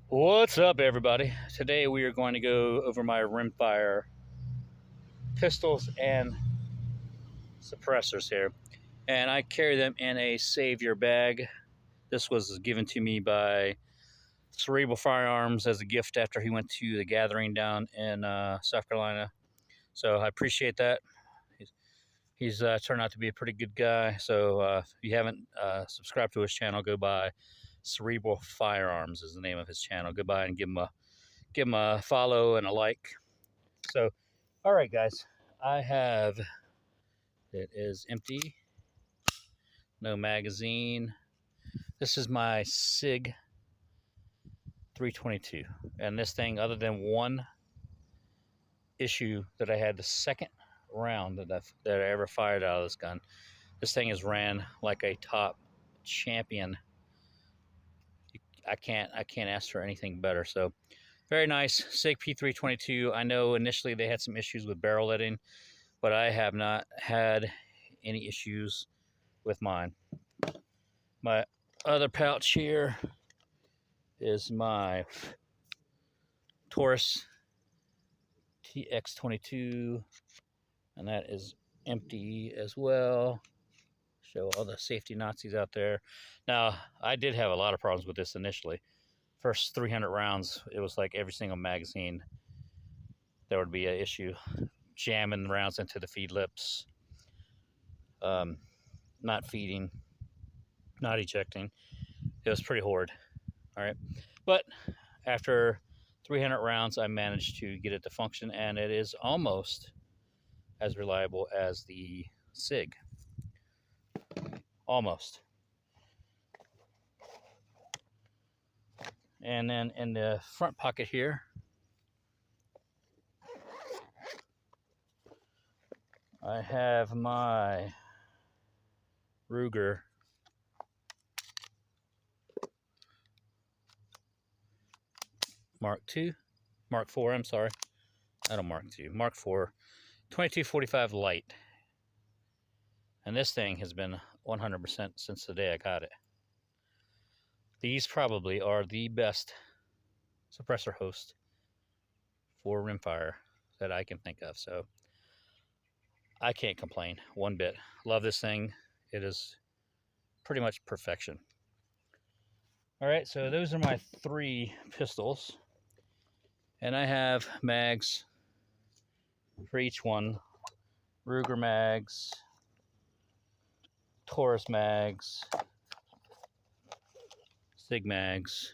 What's up, everybody? Today we are going to go over my Rimfire pistols and suppressors here. And I carry them in a Save Your bag. This was given to me by Cerebral Firearms as a gift after he went to the gathering down in South Carolina. So I appreciate that. He's turned out to be a pretty good guy. So if you haven't subscribed to his channel, go by. Cerebral Firearms is the name of his channel. Go by and give him a follow and a like. So, all right, guys, it is empty, no magazine. This is my SIG 322, and this thing, other than one issue that I had the second round that I ever fired out of this gun, this thing has ran like a top champion. I can't ask for anything better. So, very nice SIG P322. I know initially they had some issues with barrel letting, but I have not had any issues with mine. My other pouch here is my Taurus TX22, and that is empty as well. Show all the safety Nazis out there. Now, I did have a lot of problems with this initially. First 300 rounds, it was like every single magazine, there would be an issue. Jamming rounds into the feed lips, not feeding, not ejecting. It was pretty horrid. All right, but after 300 rounds, I managed to get it to function, and it is almost as reliable as the SIG. Almost. And then in the front pocket here, I have my Ruger Mark IV, I'm sorry. Not a Mark II, Mark IV, 2245 Light. And this thing has been 100% since the day I got it. These probably are the best suppressor host for Rimfire that I can think of. So I can't complain one bit. Love this thing. It is pretty much perfection. All right, so those are my 3 pistols. And I have mags for each one. Ruger mags, Taurus mags, SIG mags,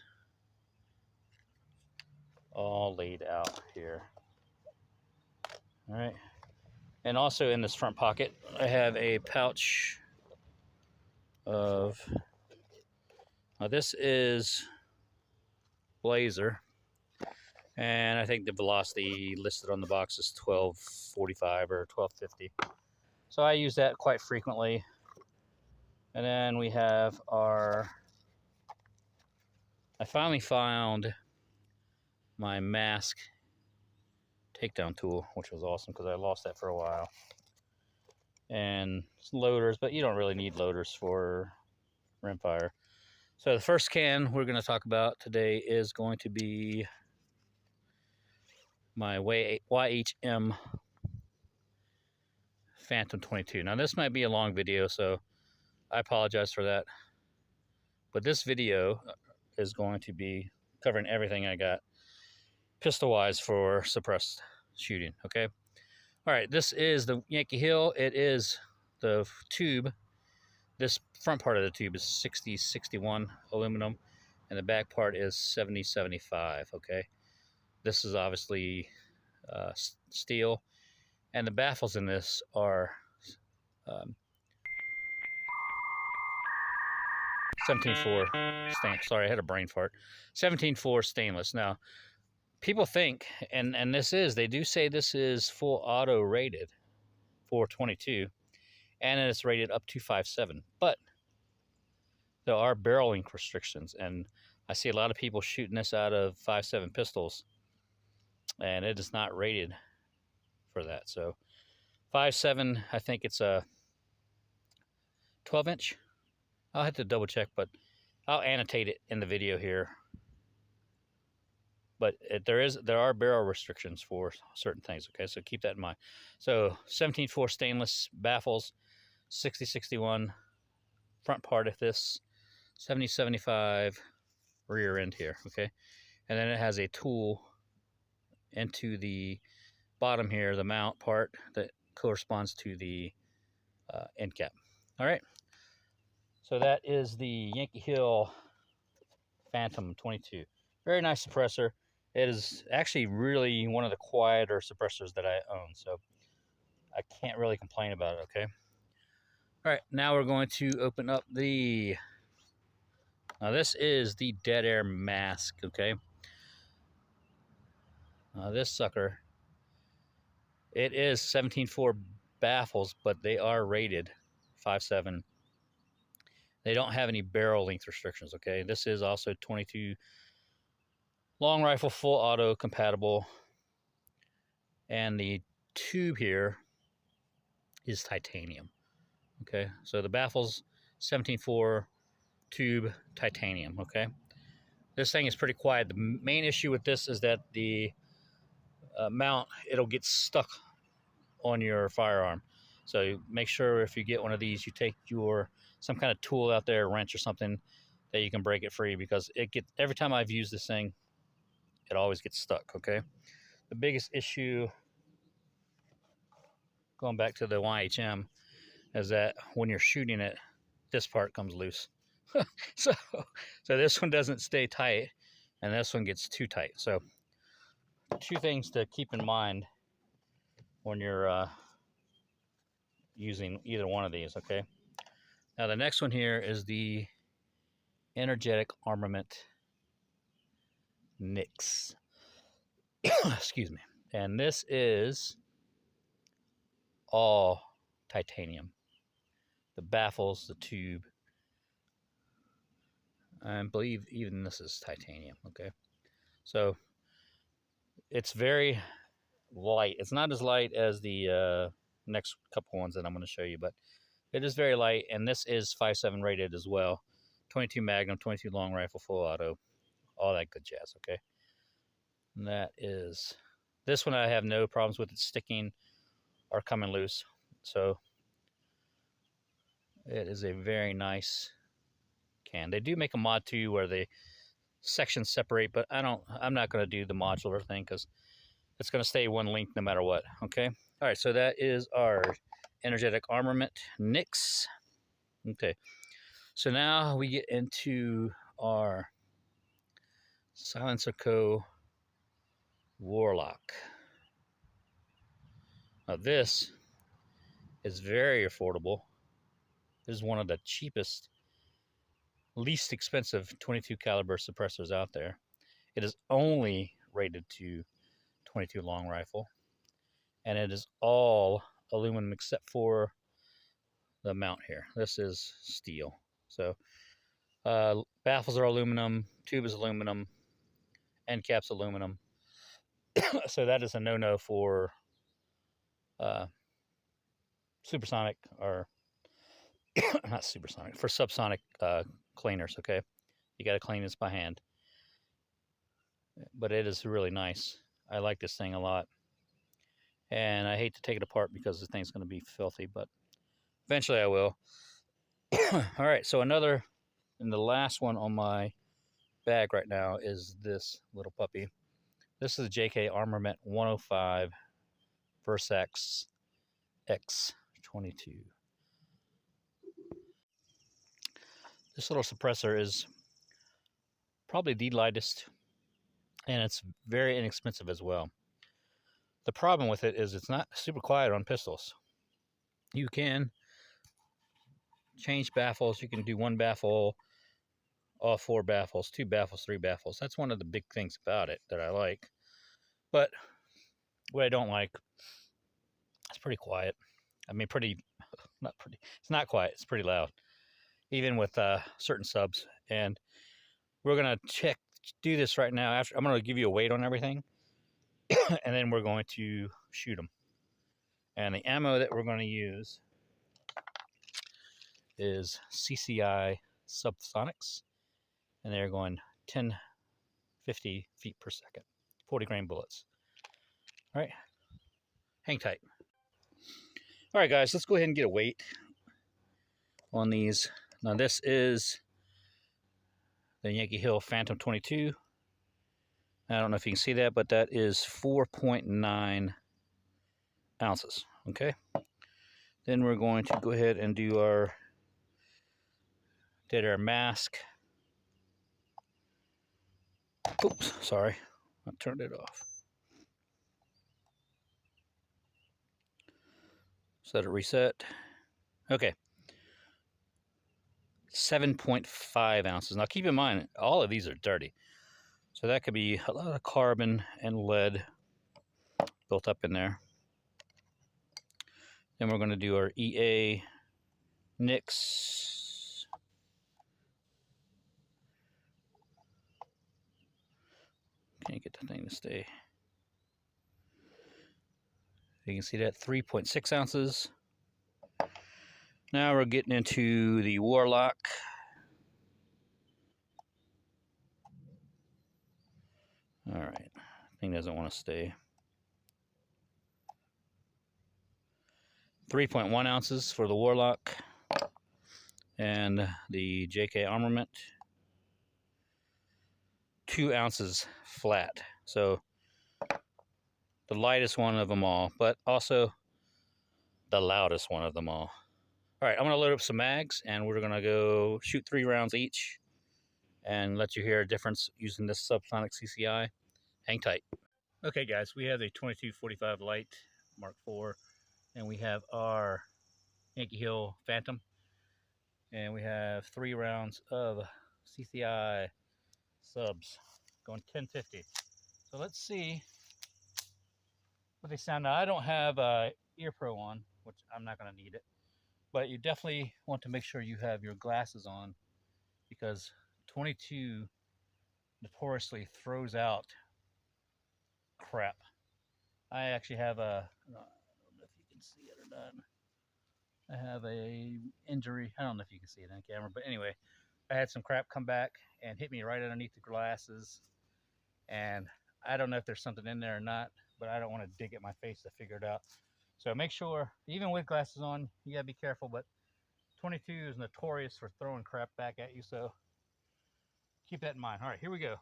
all laid out here. All right. And also in this front pocket, I have a pouch of, this is Blazer. And I think the velocity listed on the box is 1245 or 1250. So I use that quite frequently. And then we have I finally found my mask takedown tool, which was awesome because I lost that for a while. And loaders, but you don't really need loaders for Rimfire. So the first can we're going to talk about today is going to be my YHM Phantom 22. Now this might be a long video, so I apologize for that. But this video is going to be covering everything I got pistol-wise for suppressed shooting, okay? All right, this is the Yankee Hill. It is the tube. This front part of the tube is 60-61 aluminum, and the back part is 70-75, okay? This is obviously steel, and the baffles in this are 17.4 stainless. Sorry, I had a brain fart. 17.4 stainless. Now, people think, and they do say this is full auto rated for 22, and it's rated up to 5.7. But there are barreling restrictions, and I see a lot of people shooting this out of 5.7 pistols, and it is not rated for that. So 5.7, I think it's a 12-inch. I'll have to double check, but I'll annotate it in the video here. but there are barrel restrictions for certain things. Okay, so keep that in mind. So 17.4 stainless baffles, 60-61 front part of this, 70-75 rear end here. Okay, and then it has a tool into the bottom here, the mount part that corresponds to the end cap. All right, so that is the Yankee Hill Phantom 22. Very nice suppressor. It is actually really one of the quieter suppressors that I own, so I can't really complain about it, okay? All right, now we're going to open up the... Now this is the Dead Air Mask, okay? This sucker, it is 17.4 baffles, but they are rated 5.7. They don't have any barrel length restrictions, okay? This is also 22 long rifle, full auto compatible. And the tube here is titanium, okay? So the baffles, 17.4 tube titanium, okay? This thing is pretty quiet. The main issue with this is that the mount, it'll get stuck on your firearm. So make sure if you get one of these, you take some kind of tool out there, a wrench or something, that you can break it free, because every time I've used this thing, it always gets stuck, okay? The biggest issue, going back to the YHM, is that when you're shooting it, this part comes loose. so this one doesn't stay tight, and this one gets too tight. So two things to keep in mind when you're using either one of these, okay? Now the next one here is the Energetic Armament NYX. Excuse me. And this is all titanium. The baffles, the tube, I believe even this is titanium, okay? So it's very light. It's not as light as the next couple ones that I'm going to show you, but it is very light, and this is 5.7 rated as well. 22 Magnum, 22 long rifle, full auto, all that good jazz, okay? And that is, this one I have no problems with it sticking or coming loose. So it is a very nice can. They do make a mod too where the sections separate, but I'm not going to do the modular thing because it's going to stay one length no matter what, okay? All right, so that is our Energetic Armament NYX. Okay, so now we get into our Silencer Co. Warlock. Now this is very affordable. This is one of the cheapest, least expensive 22 caliber suppressors out there. It is only rated to 22 long rifle, and it is all aluminum except for the mount here. This is steel. So baffles are aluminum, tube is aluminum, end cap's aluminum. So that is a no-no for supersonic, or not supersonic, for subsonic cleaners, okay? You got to clean this by hand. But it is really nice. I like this thing a lot. And I hate to take it apart because the thing's going to be filthy, but eventually I will. All right, so another, and the last one on my bag right now is this little puppy. This is a JK Armament 105 Versax X22. This little suppressor is probably the lightest, and it's very inexpensive as well. The problem with it is it's not super quiet on pistols. You can change baffles. You can do one baffle, all four baffles, two baffles, three baffles. That's one of the big things about it that I like. But what I don't like, it's pretty quiet. I mean, not pretty. It's not quiet. It's pretty loud, even with certain subs. And we're gonna do this right now. I'm gonna give you a weight on everything, and then we're going to shoot them. And the ammo that we're going to use is CCI Subsonics, and they're going 1050 feet per second. 40 grain bullets. All right, hang tight. All right, guys, let's go ahead and get a weight on these. Now, this is the Yankee Hill Phantom 22. I don't know if you can see that, but that is 4.9 ounces. Okay. Then we're going to go ahead and do our dead air mask. Oops, sorry, I turned it off. So let it reset. Okay. 7.5 ounces. Now keep in mind, all of these are dirty. So that could be a lot of carbon and lead built up in there. Then we're going to do our EA NICS. Can't get the thing to stay. You can see that 3.6 ounces. Now we're getting into the Warlock. All right, thing doesn't want to stay. 3.1 ounces for the Warlock. And the JK Armament, 2 ounces flat. So the lightest one of them all, but also the loudest one of them all. All right, I'm gonna load up some mags and we're gonna go shoot 3 rounds each and let you hear a difference using this subsonic CCI. Hang tight. Okay guys, we have the 2245 Light Mark IV and we have our Yankee Hill Phantom. And we have 3 rounds of CCI subs going 1050. So let's see what they sound. Now I don't have ear pro on, which I'm not going to need it, but you definitely want to make sure you have your glasses on because 22 notoriously throws out crap. I actually have a, I don't know if you can see it or not. I have a injury. I don't know if you can see it on camera, but anyway, I had some crap come back and hit me right underneath the glasses. And I don't know if there's something in there or not, but I don't want to dig at my face to figure it out. So make sure, even with glasses on, you gotta be careful, but 22 is notorious for throwing crap back at you, so keep that in mind. All right, here we go.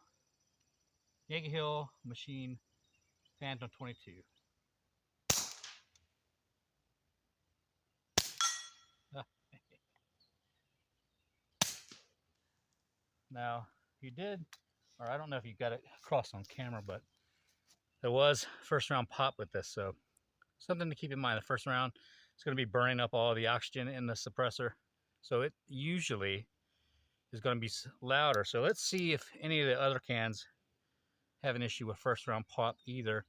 Yankee Hill Machine Phantom 22. Now, you did, or I don't know if you got it across on camera, but there was first round pop with this, so something to keep in mind. The first round, it's going to be burning up all the oxygen in the suppressor, so it usually is going to be louder. So let's see if any of the other cans have an issue with first round pop either.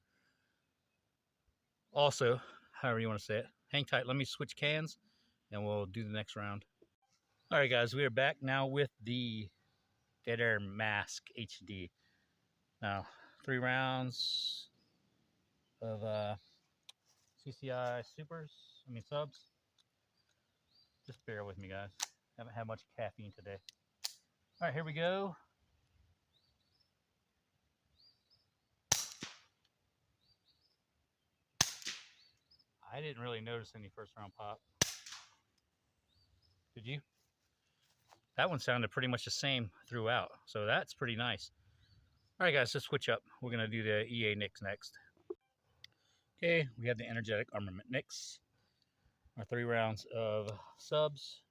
Also, however you want to say it, hang tight. Let me switch cans and we'll do the next round. All right, guys, we are back now with the Dead Air Mask HD. Now, 3 rounds of CCI subs. Just bear with me, guys. Haven't had much caffeine today. All right, here we go. I didn't really notice any first round pop. Did you? That one sounded pretty much the same throughout, so that's pretty nice. All right, guys, let's switch up. We're going to do the EA NICS next. Okay, we have the Energetic Armament NICS. Our 3 rounds of subs.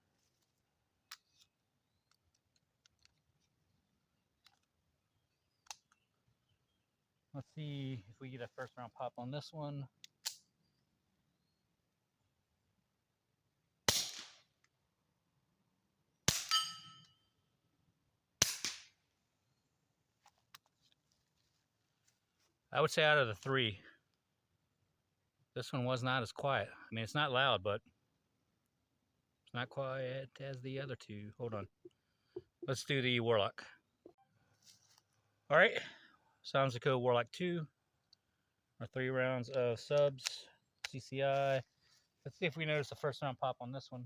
Let's see if we get a first round pop on this one. I would say out of the 3, this one was not as quiet. I mean, it's not loud, but it's not quiet as the other 2. Hold on. Let's do the Warlock. All right, Sounds-Echo Warlock 2. Our 3 rounds of subs, CCI. Let's see if we notice a first round pop on this one.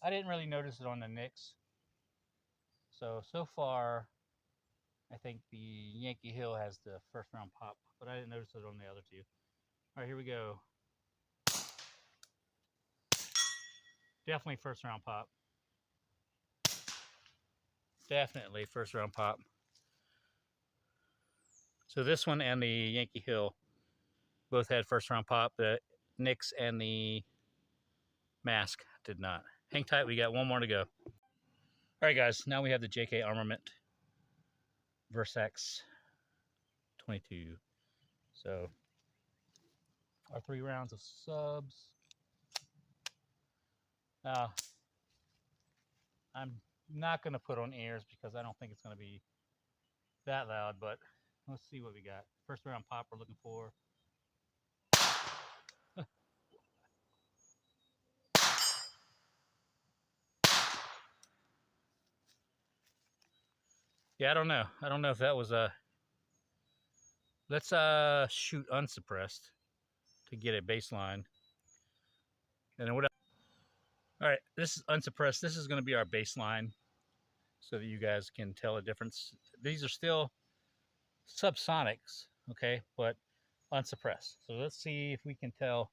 I didn't really notice it on the NICS. So far, I think the Yankee Hill has the first round pop, but I didn't notice it on the other two. All right, here we go. Definitely first round pop. Definitely first round pop. So this one and the Yankee Hill both had first round pop. The Nix and the Mask did not. Hang tight, we got one more to go. All right, guys, now we have the JK Armament Versax 22. So our 3 rounds of subs. Now, I'm not going to put on ears because I don't think it's going to be that loud, but let's see what we got. First round pop we're looking for. Yeah, I don't know. I don't know if that was a... Let's shoot unsuppressed to get a baseline. And then what else? All right, this is unsuppressed. This is going to be our baseline so that you guys can tell a difference. These are still subsonics, okay, but unsuppressed. So let's see if we can tell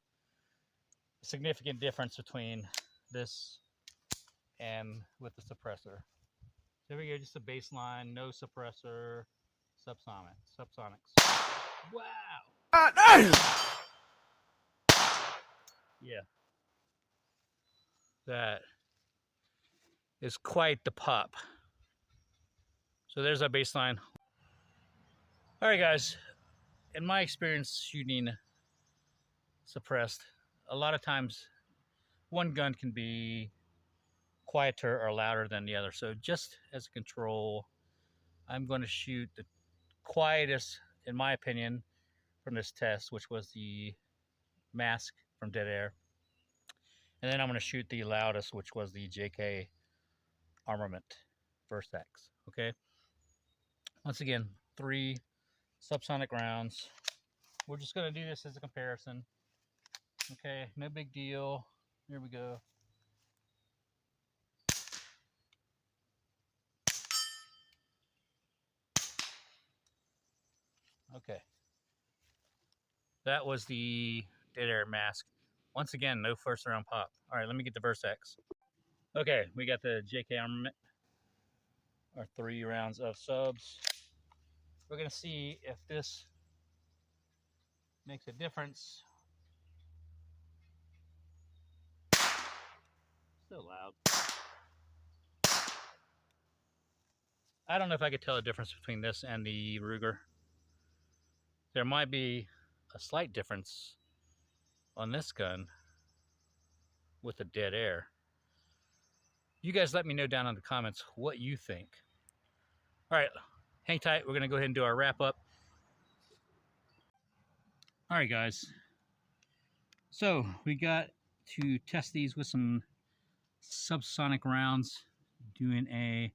a significant difference between this and with the suppressor. So here we go, just a baseline, no suppressor, subsonics. Wow! Yeah. That is quite the pop. So there's our baseline. All right, guys. In my experience shooting suppressed, a lot of times one gun can be quieter or louder than the other. So just as a control, I'm going to shoot the quietest, in my opinion, from this test, which was the Mask from Dead Air. And then I'm going to shoot the loudest, which was the JK Armament Versax. Okay. Once again, 3 subsonic rounds. We're just going to do this as a comparison. Okay, no big deal. Here we go. Okay. That was the Dead Air Mask. Once again, no first round pop. All right, let me get the Versax. Okay, we got the JK Armament. Our 3 rounds of subs. We're going to see if this makes a difference. So loud. I don't know if I could tell a difference between this and the Ruger. There might be a slight difference on this gun with the Dead Air. You guys let me know down in the comments what you think. All right, hang tight. We're going to go ahead and do our wrap up. All right, guys. So we got to test these with some subsonic rounds, doing a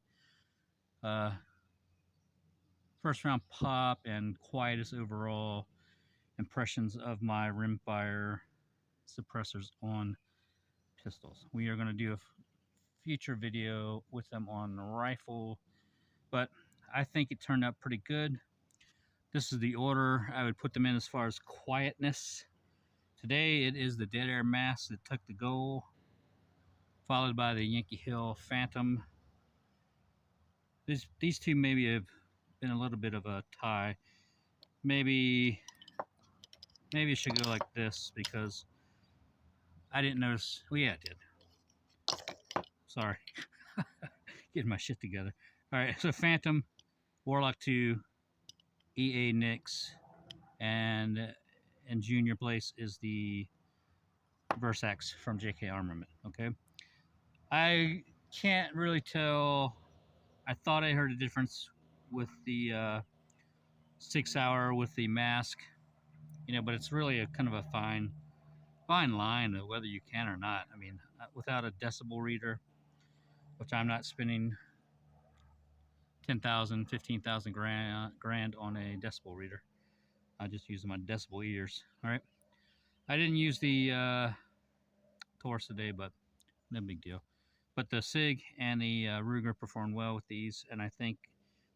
first round pop and quietest overall impressions of my Rimfire suppressors on pistols. We are going to do a future video with them on the rifle, but I think it turned out pretty good. This is the order I would put them in as far as quietness. Today it is the Dead Air Mask that took the goal, followed by the Yankee Hill Phantom. These two maybe have been a little bit of a tie. Maybe it should go like this because I didn't notice. Well, yeah, it did. Sorry. Getting my shit together. All right, so Phantom, Warlock 2, EA Nix, and in junior place is the Versax from JK Armament, okay? I can't really tell. I thought I heard a difference with the 6 hour with the Mask, you know, but it's really a kind of a fine line of whether you can or not. I mean, without a decibel reader, which I'm not spending 10,000, 15,000 grand on a decibel reader. I just use my decibel ears. All right. I didn't use the Taurus today, but no big deal. But the SIG and the Ruger performed well with these, and I think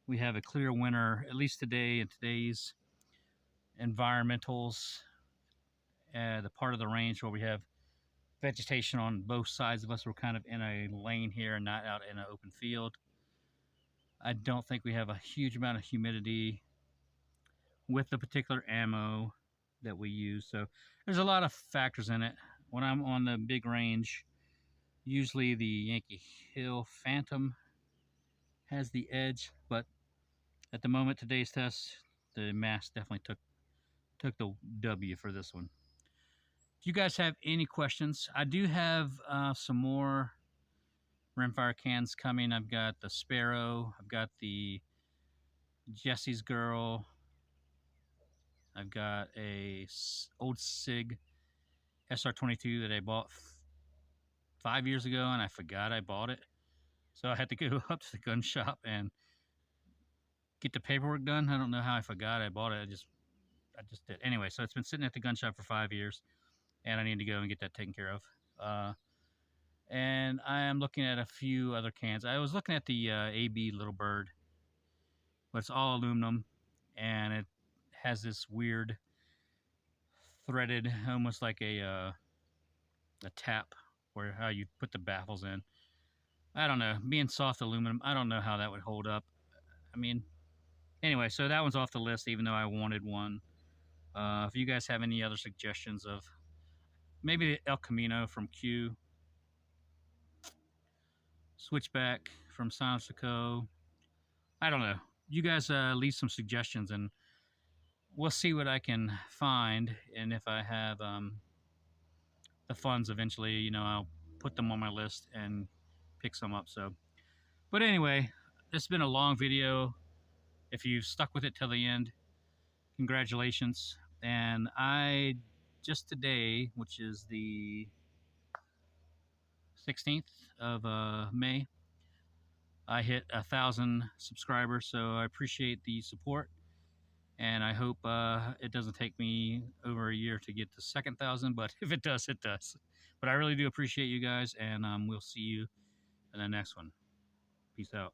we have a clear winner, at least today in today's environmentals, the part of the range where we have vegetation on both sides of us. We're kind of in a lane here and not out in an open field. I don't think we have a huge amount of humidity with the particular ammo that we use. So there's a lot of factors in it. When I'm on the big range, usually the Yankee Hill Phantom has the edge, but at the moment, today's test, the mask definitely took the W for this one. If you guys have any questions, I do have some more rimfire cans coming. I've got the Sparrow, I've got the Jesse's Girl, I've got a old SIG SR22 that I bought 5 years ago, and I forgot I bought it. So I had to go up to the gun shop and get the paperwork done. I don't know how I forgot I bought it. I just did. Anyway, so it's been sitting at the gun shop for 5 years, and I need to go and get that taken care of. And I am looking at a few other cans. I was looking at the AB Little Bird, but it's all aluminum, and it has this weird threaded, almost like a tap, where how you put the baffles in. I don't know. Being soft aluminum, I don't know how that would hold up. I mean, anyway, so that one's off the list, even though I wanted one. If you guys have any other suggestions of maybe the El Camino from Q, Switchback from Silence Co. I don't know. You guys leave some suggestions, and we'll see what I can find. And if I have the funds eventually, you know, I'll put them on my list and pick some up. So, but anyway, this has been a long video. If you've stuck with it till the end, congratulations. And I just today, which is the 16th of May, I hit 1,000 subscribers, so I appreciate the support, and I hope it doesn't take me over a year to get to 2,000, but if it does, it does. But I really do appreciate you guys, and we'll see you in the next one. Peace out.